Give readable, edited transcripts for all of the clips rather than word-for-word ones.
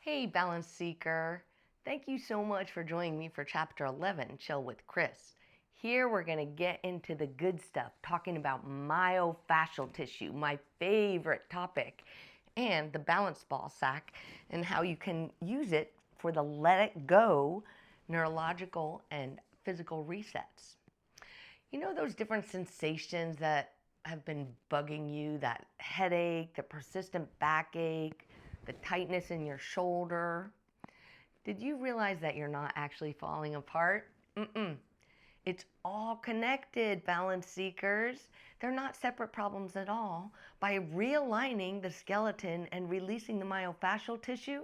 Hey, Balance Seeker. Thank you so much for joining me for Chapter 11, Chill with Chris. Here we're going to get into the good stuff, talking about myofascial tissue, my favorite topic, and the Balance Ball Sak, and how you can use it for the let it go neurological and physical resets. You know those different sensations that have been bugging you, that headache, the persistent backache, the tightness in your shoulder? Did you realize that you're not actually falling apart? It's all connected, balance seekers. They're not separate problems at all. By realigning the skeleton and releasing the myofascial tissue,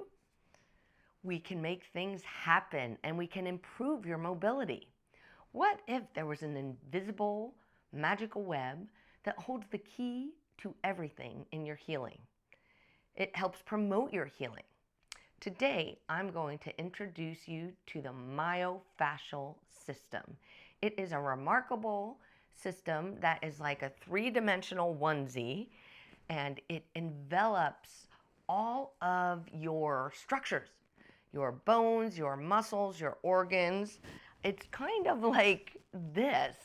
we can make things happen and we can improve your mobility. What if there was an invisible, magical web that holds the key to everything in your healing? It helps promote your healing. Today, I'm going to introduce you to the myofascial system. It is a remarkable system that is like a three-dimensional onesie, and it envelops all of your structures, your bones, your muscles, your organs. It's kind of like this,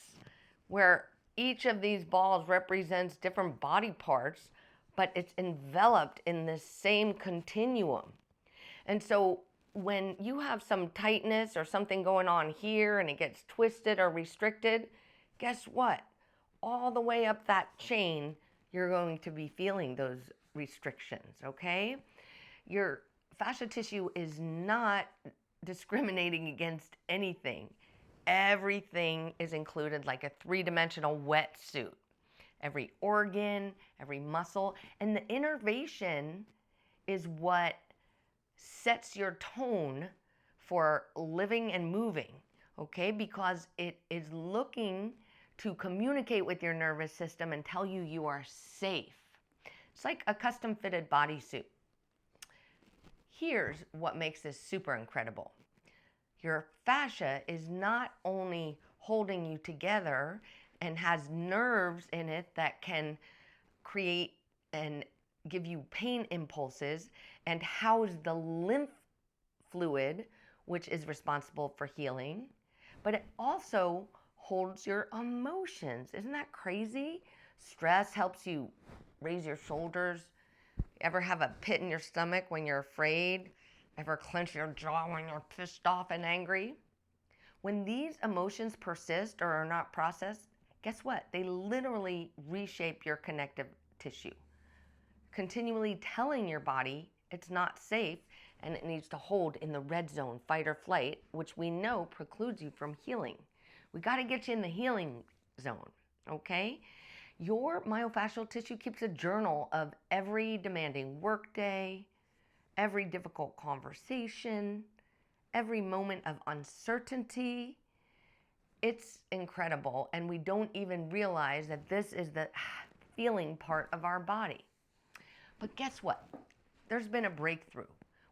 where each of these balls represents different body parts, but it's enveloped in this same continuum. And so when you have some tightness or something going on here and it gets twisted or restricted, guess what? All the way up that chain, you're going to be feeling those restrictions, okay? Your fascia tissue is not discriminating against anything. Everything is included like a three-dimensional wetsuit. Every organ, every muscle, and the innervation is what sets your tone for living and moving, okay? Because it is looking to communicate with your nervous system and tell you you are safe. It's like a custom fitted bodysuit. Here's what makes this super incredible. Your fascia is not only holding you together and has nerves in it that can create and give you pain impulses and house the lymph fluid, which is responsible for healing, but it also holds your emotions. Isn't that crazy? Stress helps you raise your shoulders. Ever have a pit in your stomach when you're afraid? Ever clench your jaw when you're pissed off and angry? When these emotions persist or are not processed, guess what? They literally reshape your connective tissue, continually telling your body it's not safe and it needs to hold in the red zone, fight or flight, which we know precludes you from healing. We got to get you in the healing zone, okay? Your myofascial tissue keeps a journal of every demanding workday, every difficult conversation, every moment of uncertainty. It's incredible, and we don't even realize that this is the feeling part of our body. But guess what? There's been a breakthrough.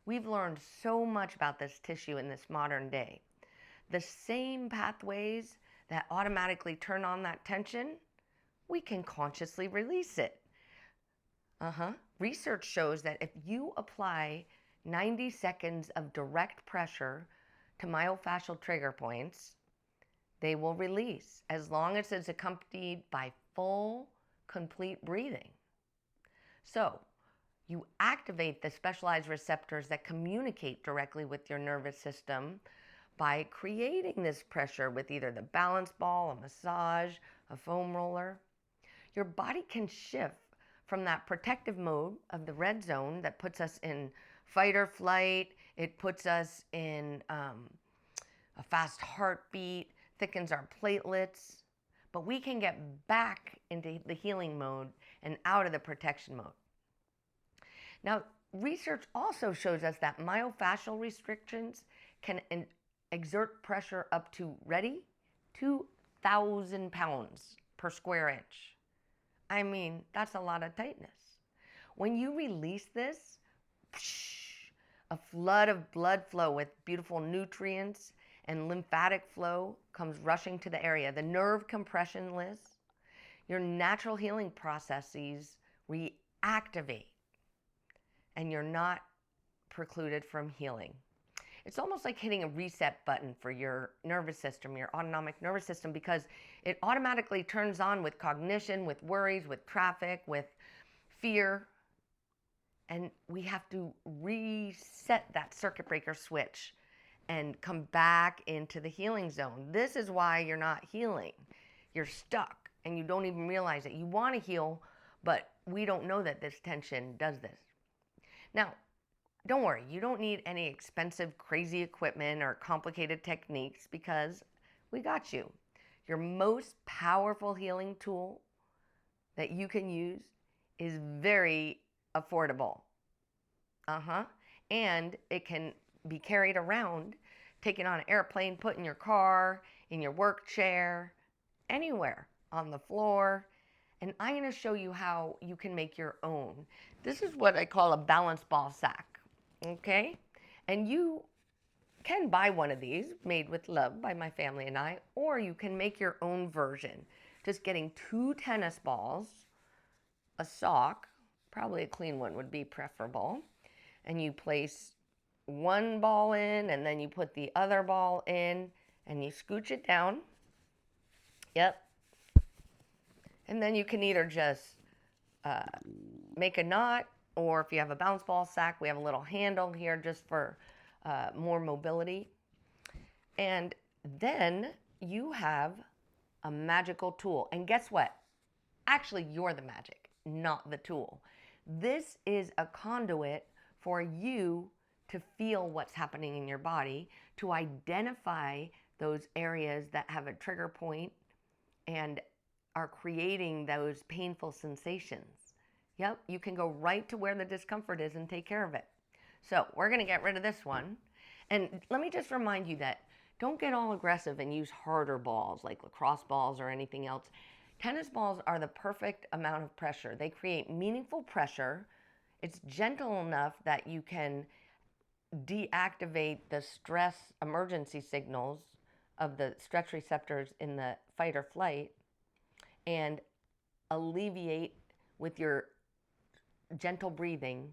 We've learned so much about this tissue in this modern day. The same pathways that automatically turn on that tension, we can consciously release it. Research shows that if you apply 90 seconds of direct pressure to myofascial trigger points, they will release as long as it's accompanied by full, complete breathing. So, you activate the specialized receptors that communicate directly with your nervous system by creating this pressure with either the balance ball, a massage, a foam roller. Your body can shift from that protective mode of the red zone that puts us in fight or flight. It puts us in a fast heartbeat, thickens our platelets. But we can get back into the healing mode and out of the protection mode. Now, research also shows us that myofascial restrictions can exert pressure up to, ready, 2,000 pounds per square inch. I mean, that's a lot of tightness. When you release this, a flood of blood flow with beautiful nutrients and lymphatic flow comes rushing to the area. The nerve compression list, your natural healing processes reactivate, and you're not precluded from healing. It's almost like hitting a reset button for your nervous system, your autonomic nervous system, because it automatically turns on with cognition, with worries, with traffic, with fear. And we have to reset that circuit breaker switch and come back into the healing zone. This is why you're not healing. You're stuck and you don't even realize it. You want to heal, but we don't know that this tension does this. Now, don't worry, you don't need any expensive, crazy equipment or complicated techniques because we got you. Your most powerful healing tool that you can use is very affordable. And it can be carried around, taken on an airplane, put in your car, in your work chair, anywhere, on the floor. And I'm going to show you how you can make your own. This is what I call a balance ball sack. Okay? And you can buy one of these made with love by my family and I, or you can make your own version. Just getting 2 tennis balls, a sock, probably a clean one would be preferable, and you place one ball in and then you put the other ball in and you scooch it down. Yep. And then you can either just make a knot, or if you have a balance ball sack, we have a little handle here just for more mobility. And then you have a magical tool. And guess what? Actually, you're the magic, not the tool. This is a conduit for you to feel what's happening in your body, to identify those areas that have a trigger point and are creating those painful sensations. Yep, you can go right to where the discomfort is and take care of it. So we're going to get rid of this one. And let me just remind you that don't get all aggressive and use harder balls like lacrosse balls or anything else. Tennis balls are the perfect amount of pressure. They create meaningful pressure. It's gentle enough that you can deactivate the stress emergency signals of the stretch receptors in the fight or flight and alleviate with your gentle breathing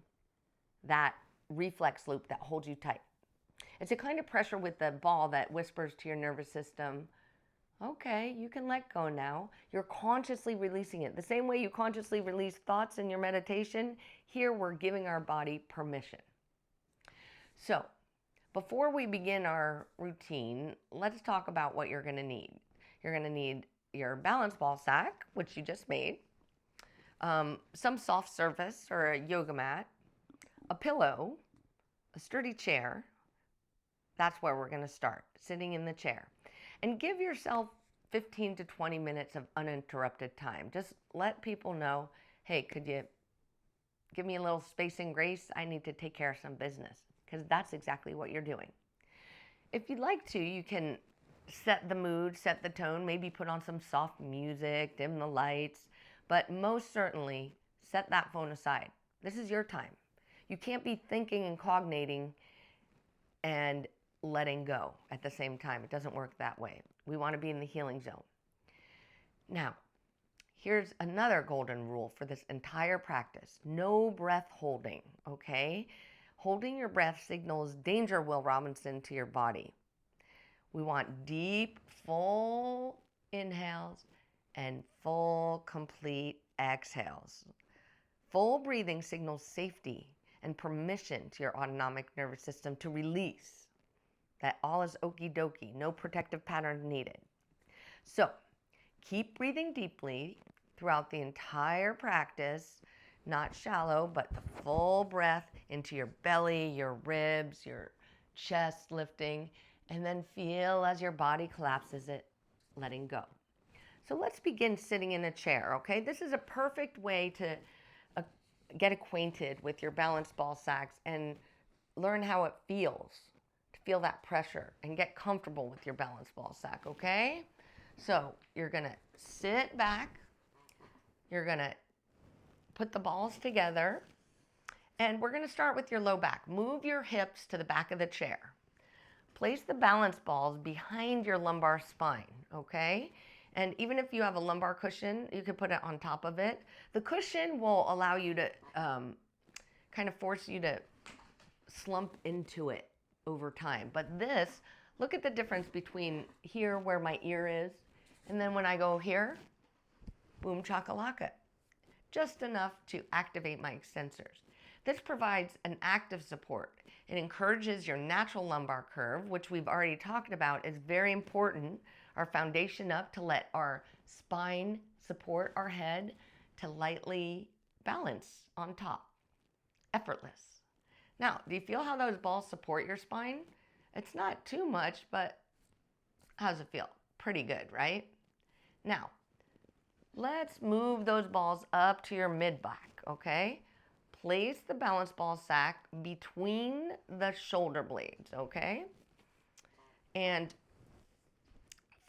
that reflex loop that holds you tight. It's a kind of pressure with the ball that whispers to your nervous system, okay, you can let go now. You're consciously releasing it. The same way you consciously release thoughts in your meditation, here we're giving our body permission. So, before we begin our routine, let's talk about what you're going to need. You're going to need your balance ball sack, which you just made, some soft surface or a yoga mat, a pillow, a sturdy chair. That's where we're going to start, sitting in the chair. And give yourself 15 to 20 minutes of uninterrupted time. Just let people know, hey, could you give me a little space and grace? I need to take care of some business, because that's exactly what you're doing. If you'd like to, you can set the mood, set the tone, maybe put on some soft music, dim the lights, but most certainly set that phone aside. This is your time. You can't be thinking and cognating and letting go at the same time. It doesn't work that way. We want to be in the healing zone. Now, here's another golden rule for this entire practice. No breath holding, okay? Holding your breath signals danger, Will Robinson, to your body. We want deep, full inhales and full, complete exhales. Full breathing signals safety and permission to your autonomic nervous system to release. That all is okie dokie, no protective pattern needed. So keep breathing deeply throughout the entire practice, not shallow, but the full breath into your belly, your ribs, your chest lifting, and then feel as your body collapses it, letting go. So let's begin sitting in a chair, okay? This is a perfect way to get acquainted with your balance ball sacks and learn how it feels. Feel that pressure and get comfortable with your balance ball sack, okay? So you're going to sit back. You're going to put the balls together. And we're going to start with your low back. Move your hips to the back of the chair. Place the balance balls behind your lumbar spine, okay? And even if you have a lumbar cushion, you can put it on top of it. The cushion will allow you to kind of force you to slump into it over time. But this, look at the difference between here where my ear is, and then when I go here, boom chakalaka. Just enough to activate my extensors. This provides an active support. It encourages your natural lumbar curve, which we've already talked about is very important. Our foundation up to let our spine support our head to lightly balance on top. Effortless. Now, do you feel how those balls support your spine? It's not too much, but how does it feel? Pretty good, right? Now, let's move those balls up to your mid-back, okay? Place the balance ball sack between the shoulder blades, okay? And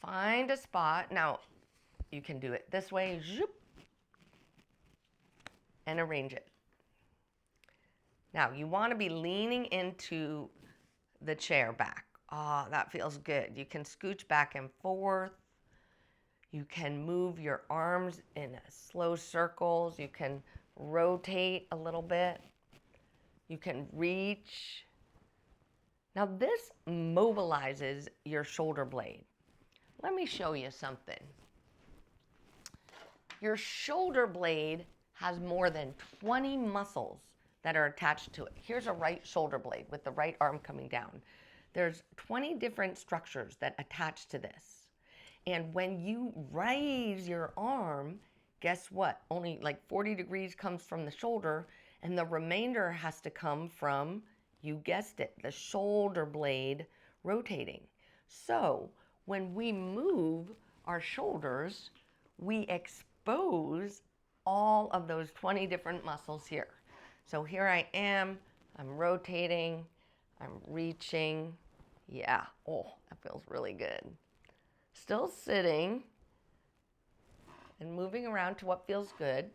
find a spot. Now, you can do it this way, zoop, and arrange it. Now, you want to be leaning into the chair back. Ah, that feels good. You can scooch back and forth. You can move your arms in slow circles. You can rotate a little bit. You can reach. Now this mobilizes your shoulder blade. Let me show you something. Your shoulder blade has more than 20 muscles that are attached to it. Here's a right shoulder blade with the right arm coming down. There's 20 different structures that attach to this. And when you raise your arm, guess what? Only like 40 degrees comes from the shoulder, and the remainder has to come from, you guessed it, the shoulder blade rotating. So when we move our shoulders, we expose all of those 20 different muscles here. So here I am, I'm rotating, I'm reaching. Yeah, oh, that feels really good. Still sitting and moving around to what feels good.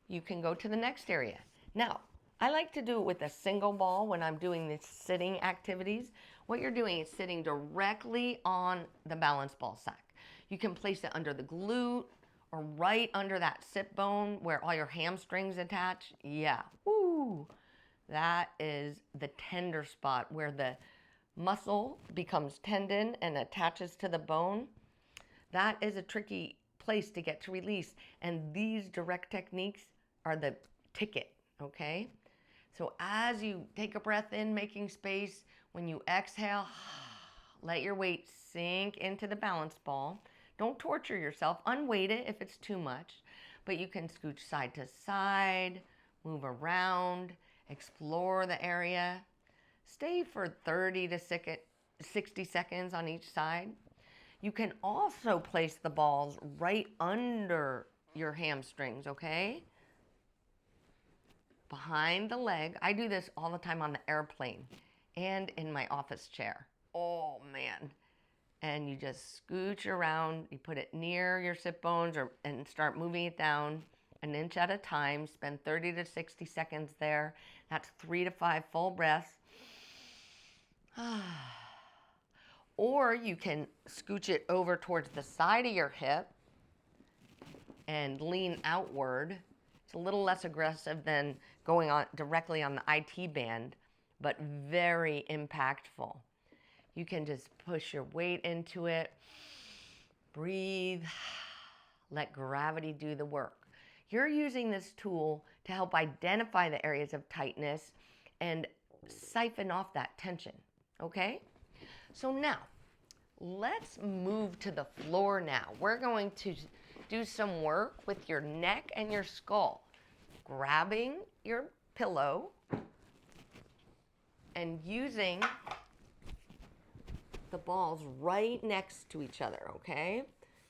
You can go to the next area. Now, I like to do it with a single ball when I'm doing these sitting activities. What you're doing is sitting directly on the balance ball sack. You can place it under the glute or right under that sit bone where all your hamstrings attach. Yeah, woo! That is the tender spot where the muscle becomes tendon and attaches to the bone. That is a tricky place to get to release. And these direct techniques are the ticket, okay? So as you take a breath in, making space, when you exhale, let your weight sink into the balance ball. Don't torture yourself. Unweight it if it's too much. But you can scooch side to side, move around, explore the area. Stay for 30 to 60 seconds on each side. You can also place the balls right under your hamstrings, okay? Behind the leg. I do this all the time on the airplane and in my office chair. Oh, man. And you just scooch around. You put it near your sit bones and start moving it down an inch at a time. Spend 30 to 60 seconds there. That's 3 to 5 full breaths. Or you can scooch it over towards the side of your hip and lean outward. It's a little less aggressive than going on directly on the IT band, but very impactful. You can just push your weight into it, breathe, let gravity do the work. You're using this tool to help identify the areas of tightness and siphon off that tension, okay? So now, let's move to the floor now. We're going to do some work with your neck and your skull. Grabbing your pillow and using the balls right next to each other, okay?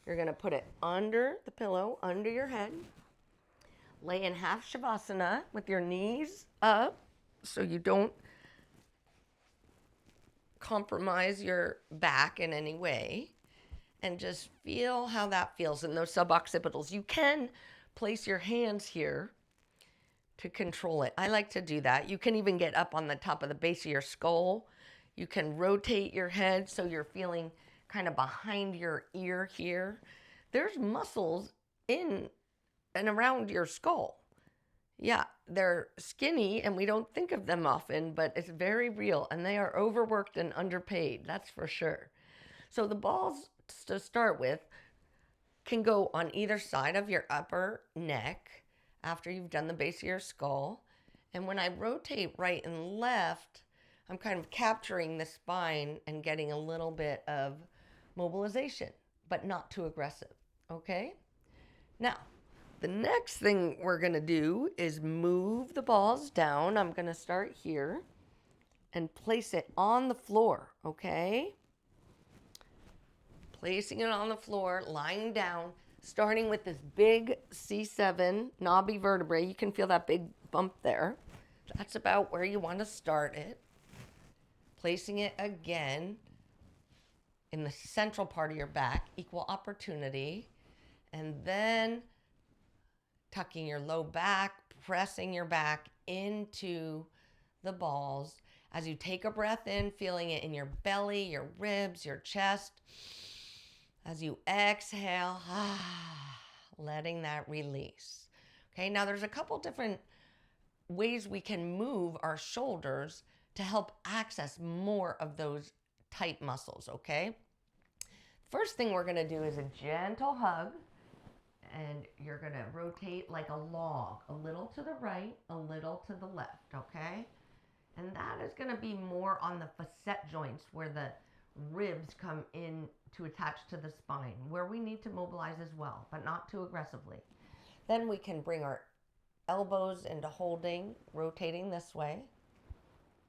You're gonna put it under the pillow, under your head. Lay in half shavasana with your knees up so you don't compromise your back in any way, and just feel how that feels in those suboccipitals. You can place your hands here to control it. I like to do that. You can even get up on the top of the base of your skull. You can rotate your head so you're feeling kind of behind your ear here. There's muscles in and around your skull. Yeah, they're skinny and we don't think of them often, but it's very real and they are overworked and underpaid, that's for sure. So the balls to start with can go on either side of your upper neck after you've done the base of your skull. And when I rotate right and left, I'm kind of capturing the spine and getting a little bit of mobilization, but not too aggressive. Okay? Now, the next thing we're going to do is move the balls down. I'm going to start here and place it on the floor. Okay? Placing it on the floor, lying down, starting with this big C7 knobby vertebrae. You can feel that big bump there. That's about where you want to start it. Placing it again in the central part of your back, equal opportunity. And then tucking your low back, pressing your back into the balls. As you take a breath in, feeling it in your belly, your ribs, your chest. As you exhale, letting that release. Okay, now there's a couple different ways we can move our shoulders to help access more of those tight muscles, okay? First thing we're gonna do is a gentle hug, and you're gonna rotate like a log, a little to the right, a little to the left, okay? And that is gonna be more on the facet joints where the ribs come in to attach to the spine, where we need to mobilize as well, but not too aggressively. Then we can bring our elbows into holding, rotating this way.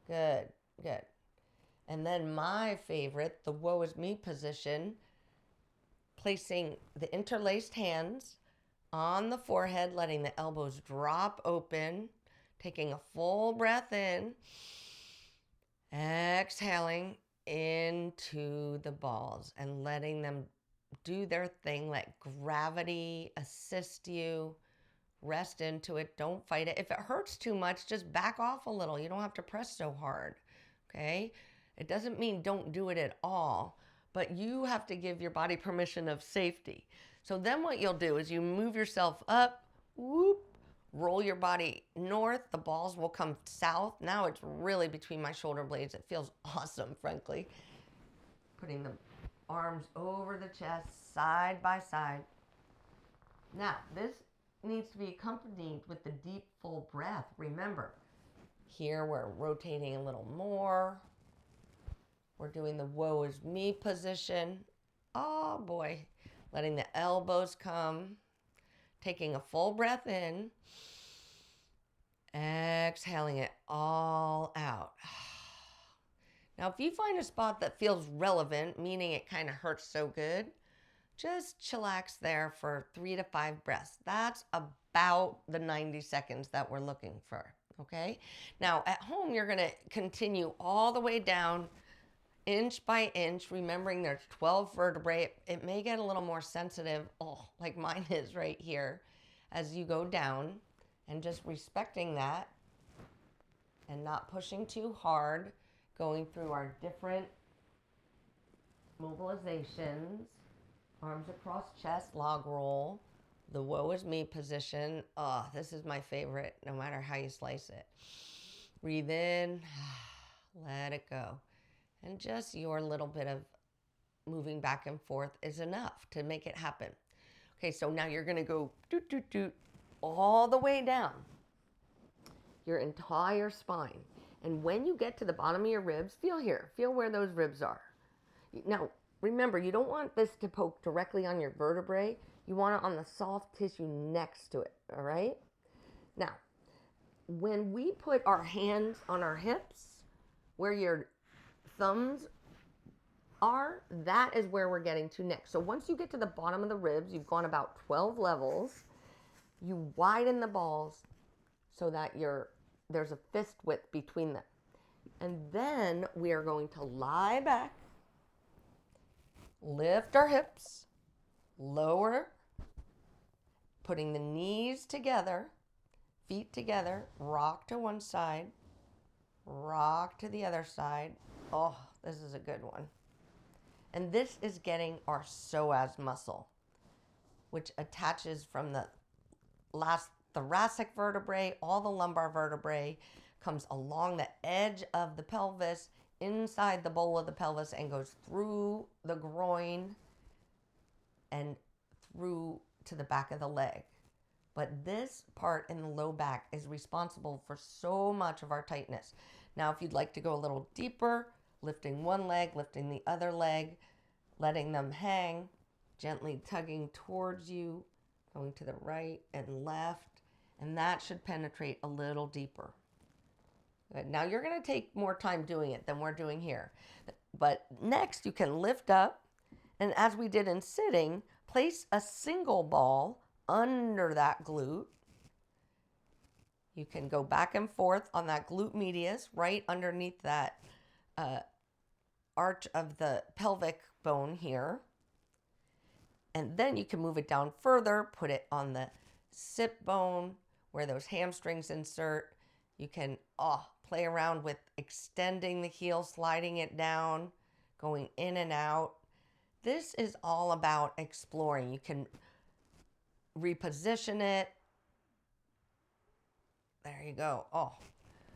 Good, good. And then my favorite, the woe is me position, placing the interlaced hands on the forehead, letting the elbows drop open, taking a full breath in, exhaling into the balls and letting them do their thing. Let gravity assist you. Rest into it. Don't fight it. If it hurts too much, just back off a little. You don't have to press so hard. Okay? It doesn't mean don't do it at all, but you have to give your body permission of safety. So then what you'll do is you move yourself up, whoop, roll your body north, the balls will come south. Now it's really between my shoulder blades. It feels awesome, frankly. Putting the arms over the chest, side by side. Now, this needs to be accompanied with the deep, full breath. Remember, here we're rotating a little more. We're doing the woe is me position. Oh boy, letting the elbows come. Taking a full breath in. Exhaling it all out. Now, if you find a spot that feels relevant, meaning it kind of hurts so good, just chillax there for 3 to 5 breaths. That's about the 90 seconds that we're looking for, okay? Now, at home, you're going to continue all the way down, inch by inch, remembering there's 12 vertebrae. It may get a little more sensitive, like mine is right here, as you go down, and just respecting that and not pushing too hard, going through our different mobilizations. Arms across chest, log roll, the woe is me position. Oh, this is my favorite, no matter how you slice it. Breathe in, let it go. And just your little bit of moving back and forth is enough to make it happen. Okay, so now you're gonna go doot, doot, doot, all the way down your entire spine. And when you get to the bottom of your ribs, feel here, feel where those ribs are. Now, remember, you don't want this to poke directly on your vertebrae. You want it on the soft tissue next to it, all right? Now, when we put our hands on our hips, where your thumbs are, that is where we're getting to next. So once you get to the bottom of the ribs, you've gone about 12 levels, you widen the balls so that there's a fist width between them. And then we are going to lie back, lift our hips, lower, putting the knees together, feet together, rock to one side, rock to the other side. Oh, this is a good one. And this is getting our psoas muscle, which attaches from the last thoracic vertebrae, all the lumbar vertebrae, comes along the edge of the pelvis, inside the bowl of the pelvis, and goes through the groin and through to the back of the leg. But this part in the low back is responsible for so much of our tightness. Now, if you'd like to go a little deeper, lifting one leg, lifting the other leg, letting them hang, gently tugging towards you, going to the right and left, and that should penetrate a little deeper. Good. Now, you're going to take more time doing it than we're doing here. But next, you can lift up, and as we did in sitting, place a single ball under that glute. You can go back and forth on that glute medius, right underneath that arch of the pelvic bone here. And then you can move it down further, put it on the sit bone where those hamstrings insert. You can play around with extending the heel, sliding it down, going in and out. This is all about exploring. You can reposition it. There you go.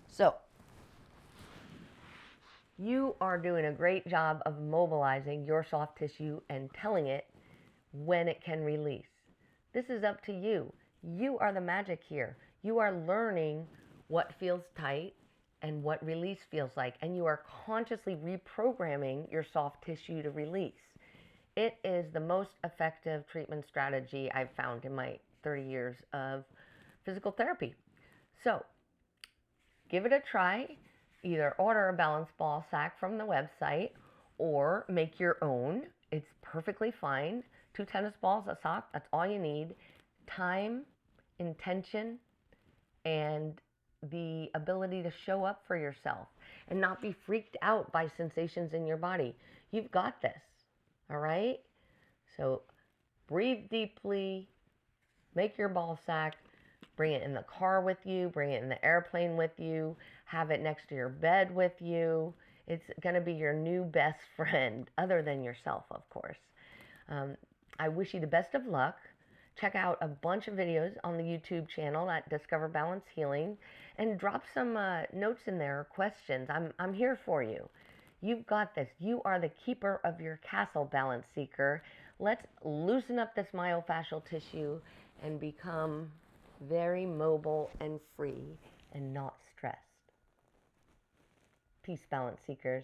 So you are doing a great job of mobilizing your soft tissue and telling it when it can release. This is up to you. You are the magic here. You are learning what feels tight and what release feels like, and you are consciously reprogramming your soft tissue to release. It is the most effective treatment strategy I've found in my 30 years of physical therapy. So give it a try. Either order a Balance Ball Sak from the website or make your own. It's perfectly fine. 2 tennis balls, a sock, that's all you need. Time, intention, and the ability to show up for yourself and not be freaked out by sensations in your body. You've got this, all right? So breathe deeply, make your ball sack, bring it in the car with you, bring it in the airplane with you, have it next to your bed with you. It's going to be your new best friend, other than yourself, of course. I wish you the best of luck. Check out a bunch of videos on the YouTube channel at Discover Balance Healing, and drop some notes in there, questions. I'm here for you. You've got this. You are the keeper of your castle, Balance Seeker. Let's loosen up this myofascial tissue and become very mobile and free and not stressed. Peace, Balance Seekers.